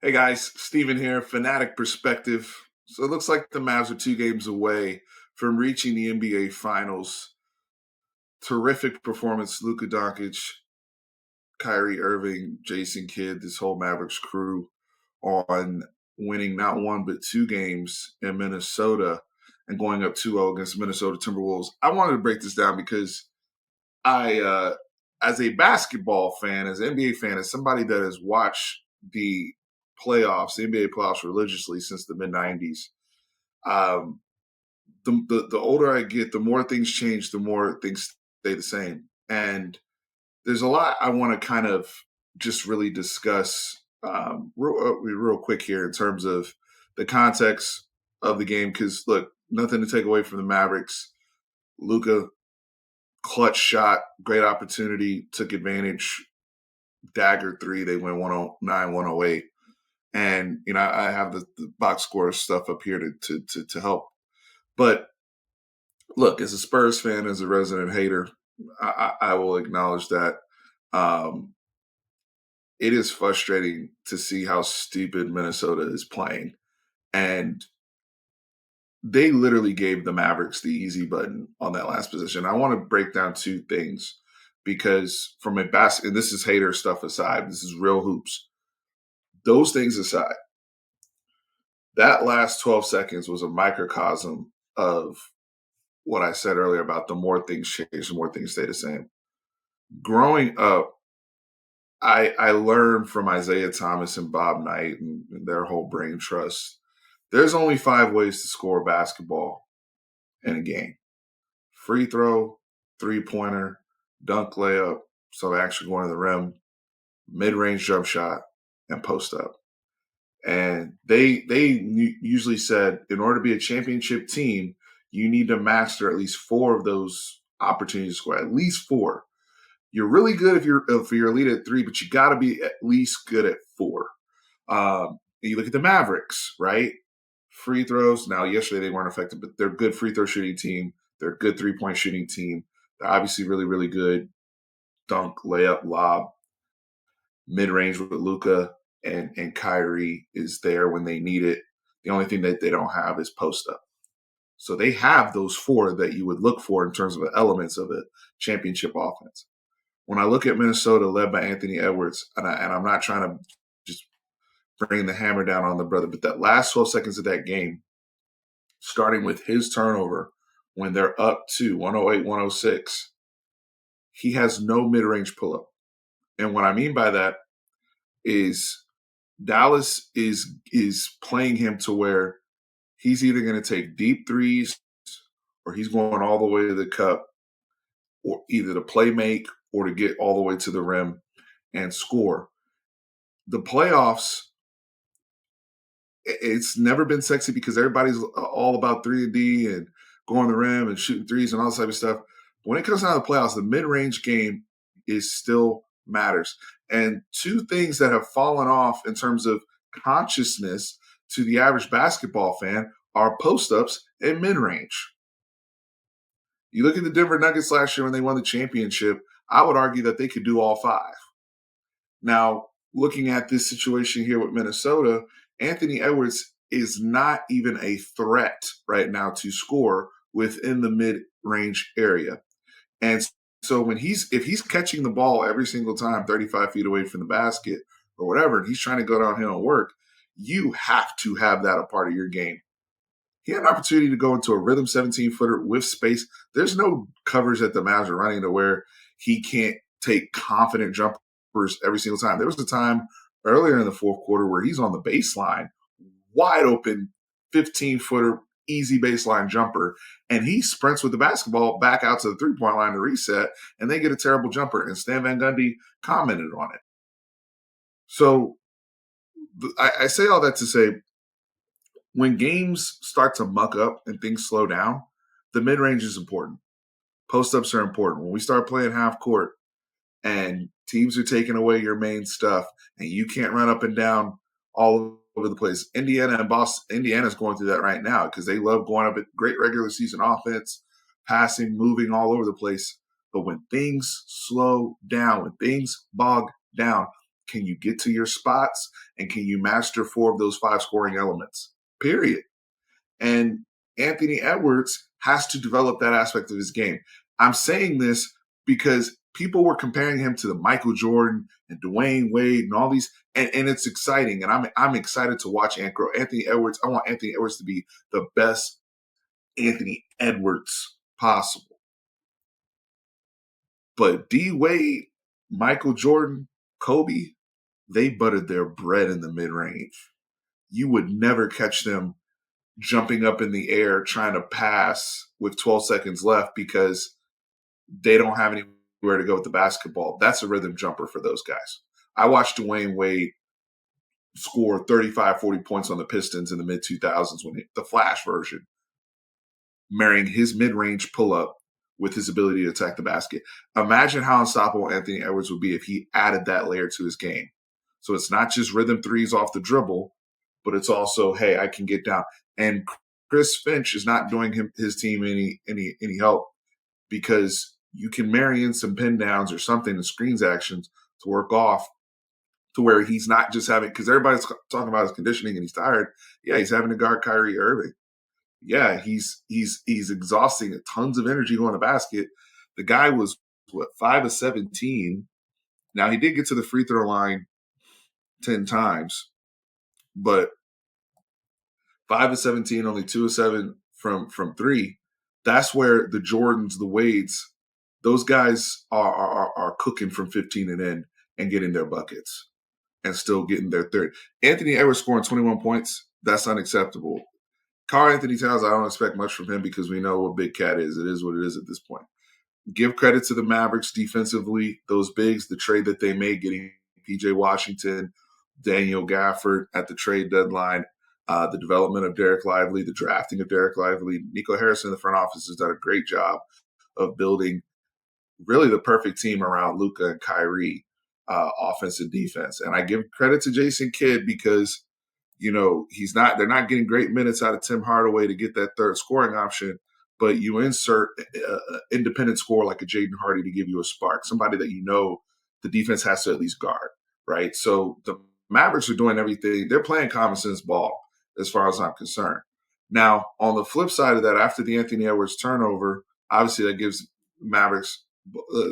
Hey guys, Steven here, Fanatic Perspective. So it looks like the Mavs are 2 games away from reaching the NBA Finals. Terrific performance, Luka Doncic, Kyrie Irving, Jason Kidd, this whole Mavericks crew on winning not one but 2 games in Minnesota and going up 2-0 against Minnesota Timberwolves. I wanted to break this down because as a basketball fan, as an NBA fan, as somebody that has watched the the NBA playoffs religiously since the mid '90s, um, the older I get, the more things change, the more things stay the same. And there's a lot I want to kind of just really discuss real quick here in terms of the context of the game. Because look, nothing to take away from the Mavericks. Luka, clutch shot, great opportunity, took advantage, dagger three. They went 109, 108. And, I have the box score stuff up here to help. But look, as a Spurs fan, as a resident hater, I will acknowledge that um, it is frustrating to see how stupid Minnesota is playing. And they literally gave the Mavericks the easy button on that last position. I want to break down 2 things because from and this is hater stuff aside, this is real hoops. Those things aside, that last 12 seconds was a microcosm of what I said earlier about the more things change, the more things stay the same. Growing up, I learned from Isaiah Thomas and Bob Knight and their whole brain trust. There's only 5 ways to score basketball in a game: free throw, 3-pointer, dunk layup, so actually going to the rim, mid range jump shot, and post up. And they usually said in order to be a championship team, you need to master at least 4 of those opportunities to score, at least 4. You're really good if you're elite at 3, but you got to be at least good at 4. You look at the Mavericks, right? Free throws. Now, yesterday they weren't effective, but they're a good free throw shooting team. They're a good 3-point shooting team. They're obviously really, really good dunk, layup, lob, mid range with Luka and Kyrie is there when they need it. The only thing that they don't have is post up. So they have those 4 that you would look for in terms of the elements of a championship offense. When I look at Minnesota led by Anthony Edwards, and I'm not trying to just bring the hammer down on the brother, but that last 12 seconds of that game, starting with his turnover when they're up to 108, 106, he has no mid range pull up. And what I mean by that is Dallas is playing him to where he's either going to take deep threes or he's going all the way to the cup, or either to play make or to get all the way to the rim and score. The playoffs, it's never been sexy because everybody's all about 3 and D and going the rim and shooting threes and all this type of stuff. But when it comes down to the playoffs, the mid-range game is still matters. And 2 things that have fallen off in terms of consciousness to the average basketball fan are post-ups and mid-range. You look at the Denver Nuggets last year when they won the championship, I would argue that they could do all 5. Now, looking at this situation here with Minnesota, Anthony Edwards is not even a threat right now to score within the mid-range area. And so if he's catching the ball every single time 35 feet away from the basket or whatever, and he's trying to go downhill and work, you have to have that a part of your game. He had an opportunity to go into a rhythm 17-footer with space. There's no coverage that the Mavs are running to where he can't take confident jumpers every single time. There was a time earlier in the 4th quarter where he's on the baseline, wide open, 15-footer, easy baseline jumper, and he sprints with the basketball back out to the 3-point line to reset, and they get a terrible jumper, and Stan Van Gundy commented on it. So I say all that to say, when games start to muck up and things slow down, the mid-range is important. Post-ups are important. When we start playing half court and teams are taking away your main stuff and you can't run up and down all over the place. Indiana's going through that right now because they love going up at great regular season offense, passing, moving all over the place. But when things slow down, when things bog down, can you get to your spots and can you master 4 of those 5 scoring elements? Period. And Anthony Edwards has to develop that aspect of his game. I'm saying this because people were comparing him to the Michael Jordan and Dwayne Wade and all these, and it's exciting. And I'm excited to watch Anthony Edwards. I want Anthony Edwards to be the best Anthony Edwards possible. But D Wade, Michael Jordan, Kobe, they buttered their bread in the mid range. You would never catch them jumping up in the air trying to pass with 12 seconds left because they don't have anywhere to go with the basketball. That's a rhythm jumper for those guys. I watched Dwayne Wade score 35, 40 points on the Pistons in the mid 2000s when the Flash version, marrying his mid-range pull-up with his ability to attack the basket. Imagine how unstoppable Anthony Edwards would be if he added that layer to his game. So it's not just rhythm threes off the dribble, but it's also, hey, I can get down. And Chris Finch is not doing his team any help because you can marry in some pin downs or something in screens actions to work off to where he's not just having, because everybody's talking about his conditioning and he's tired. Yeah, he's having to guard Kyrie Irving. Yeah, he's exhausting tons of energy going to basket. The guy was 5 of 17. Now he did get to the free throw line 10 times, but 5 of 17, only 2 of 7 from 3. That's where the Jordans, the Wades, those guys are cooking from 15 and in and getting their buckets and still getting their third. Anthony Edwards scoring 21 points, that's unacceptable. Karl-Anthony Towns, I don't expect much from him because we know what Big Cat is. It is what it is at this point. Give credit to the Mavericks defensively, those bigs, the trade that they made, getting P.J. Washington, Daniel Gafford at the trade deadline, the development of Derek Lively, the drafting of Derek Lively. Nico Harrison in the front office has done a great job of building really the perfect team around Luka and Kyrie, offense and defense. And I give credit to Jason Kidd because they're not getting great minutes out of Tim Hardaway to get that third scoring option, but you insert an independent scorer like a Jaden Hardy to give you a spark, somebody that the defense has to at least guard, right? So the Mavericks are doing everything. They're playing common sense ball as far as I'm concerned. Now, on the flip side of that, after the Anthony Edwards turnover, obviously that gives Mavericks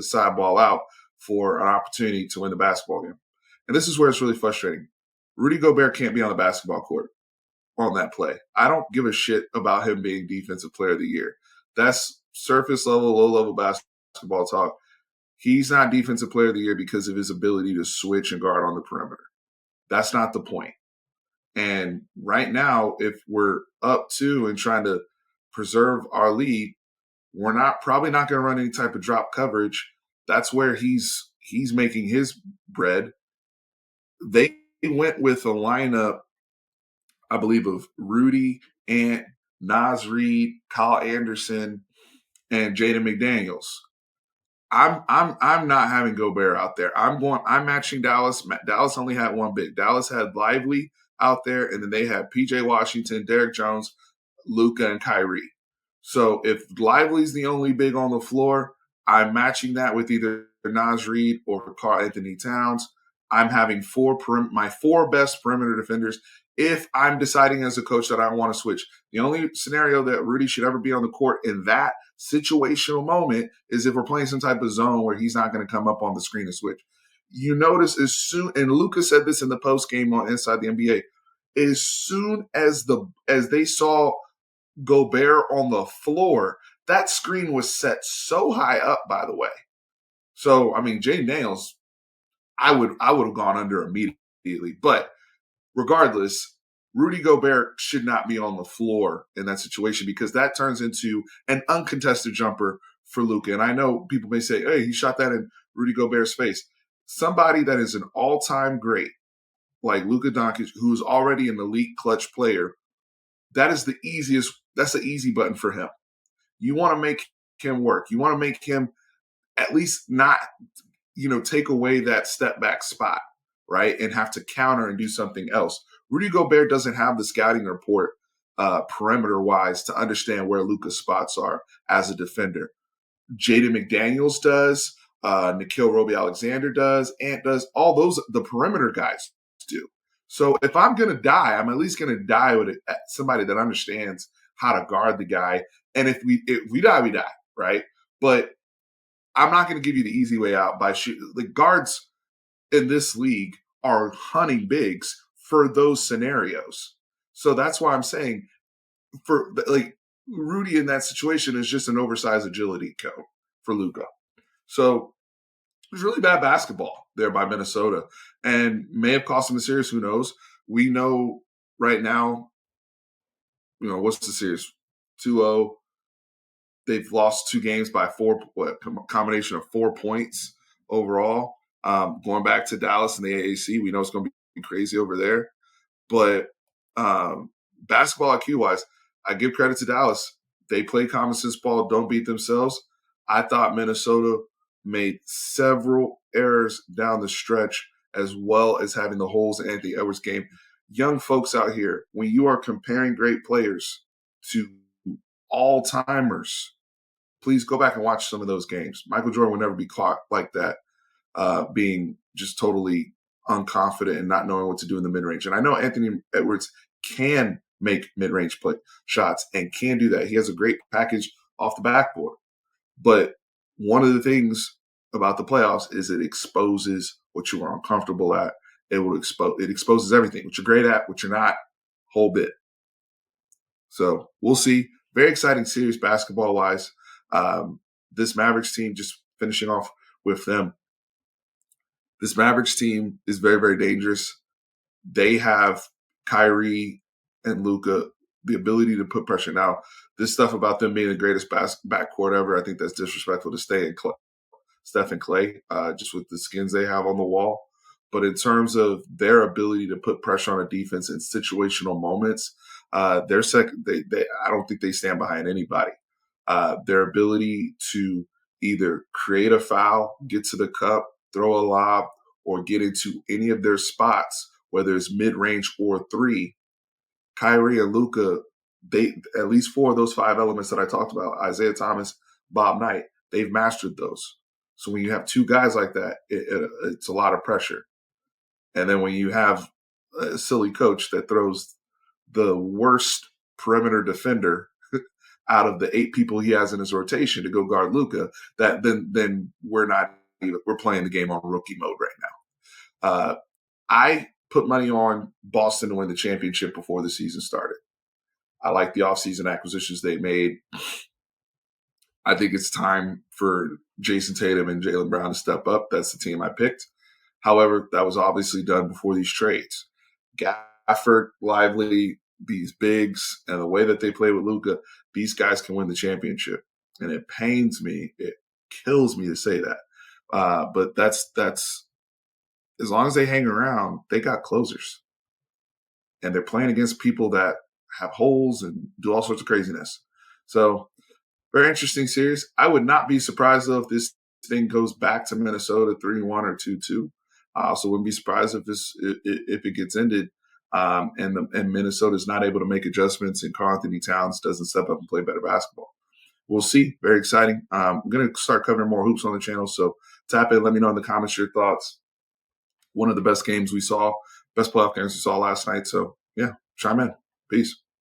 side ball out for an opportunity to win the basketball game. And this is where it's really frustrating. Rudy Gobert can't be on the basketball court on that play. I don't give a shit about him being Defensive Player of the Year. That's surface level, low level basketball talk. He's not Defensive Player of the Year because of his ability to switch and guard on the perimeter. That's not the point. And right now, if we're up 2 and trying to preserve our lead, we're probably not going to run any type of drop coverage. That's where he's making his bread. They went with a lineup, I believe, of Rudy, Ant, Naz Reid, Kyle Anderson, and Jaden McDaniels. I'm not having Gobert out there. I'm matching Dallas. Dallas only had one big. Dallas had Lively out there, and then they had PJ Washington, Derek Jones, Luka, and Kyrie. So if Lively's the only big on the floor, I'm matching that with either Naz Reid or Karl-Anthony Towns. I'm having my 4 best perimeter defenders if I'm deciding as a coach that I want to switch. The only scenario that Rudy should ever be on the court in that situational moment is if we're playing some type of zone where he's not going to come up on the screen and switch. You notice as soon, and Luka said this in the post game on Inside the NBA, as soon as they saw Gobert on the floor, that screen was set so high up, by the way. So, I mean, Jaden Daniels, I would have gone under immediately. But regardless, Rudy Gobert should not be on the floor in that situation because that turns into an uncontested jumper for Luka. And I know people may say, hey, he shot that in Rudy Gobert's face. Somebody that is an all-time great, like Luka Doncic, who's already an elite clutch player, that's the easy button for him. You want to make him work. You want to make him at least not, take away that step back spot, right? And have to counter and do something else. Rudy Gobert doesn't have the scouting report perimeter wise to understand where Luka's spots are as a defender. Jaden McDaniels does. Nikhil Roby-Alexander does, Ant does, all those, the perimeter guys do. So if I'm going to die, I'm at least going to die with somebody that understands how to guard the guy. And if we die, we die, right? But I'm not going to give you the easy way out by shooting. The guards in this league are hunting bigs for those scenarios. So that's why I'm saying for like Rudy in that situation is just an oversized agility code for Luka. So it was really bad basketball there by Minnesota and may have cost them a series. Who knows? We know right now, what's the series? 2-0. They've lost 2 games by combination of 4 points overall. Going back to Dallas and the AAC, we know it's going to be crazy over there. But basketball IQ wise, I give credit to Dallas. They play common sense ball, don't beat themselves. I thought Minnesota made several errors down the stretch, as well as having the holes in Anthony Edwards' game. Young folks out here, when you are comparing great players to all-timers, please go back and watch some of those games. Michael Jordan would never be caught like that, being just totally unconfident and not knowing what to do in the mid-range. And I know Anthony Edwards can make mid-range play shots and can do that. He has a great package off the backboard. But one of the things about the playoffs is it exposes what you are uncomfortable at. It exposes everything, what you're great at, what you're not, whole bit. So we'll see. Very exciting series basketball-wise. This Mavericks team, just finishing off with them, this Mavericks team is very, very dangerous. They have Kyrie and Luka, the ability to put pressure. Now, this stuff about them being the greatest backcourt ever, I think that's disrespectful to Steph and Clay, just with the skins they have on the wall. But in terms of their ability to put pressure on a defense in situational moments, they're second. I don't think they stand behind anybody. Their ability to either create a foul, get to the cup, throw a lob, or get into any of their spots, whether it's mid-range or 3, Kyrie and Luka, they at least 4 of those 5 elements that I talked about, Isaiah Thomas, Bob Knight, they've mastered those. So when you have 2 guys like that, it's a lot of pressure. And then when you have a silly coach that throws the worst perimeter defender out of the 8 people he has in his rotation to go guard Luka, that then we're playing the game on rookie mode right now. I put money on Boston to win the championship before the season started. I like the offseason acquisitions they made. I think it's time for Jason Tatum and Jaylen Brown to step up. That's the team I picked. However, that was obviously done before these trades. Gafford, Lively, these bigs, and the way that they play with Luka, these guys can win the championship. And it pains me. It kills me to say that. But that's as long as they hang around, they got closers. And they're playing against people that have holes and do all sorts of craziness. So very interesting series. I would not be surprised, though, if this thing goes back to Minnesota 3-1 or 2-2. I also wouldn't be surprised if it gets ended and Minnesota is not able to make adjustments and Karl-Anthony Towns doesn't step up and play better basketball. We'll see. Very exciting. I'm going to start covering more hoops on the channel. So tap in. Let me know in the comments your thoughts. One of the best games we saw, best playoff games we saw last night. So, yeah, chime in. Peace.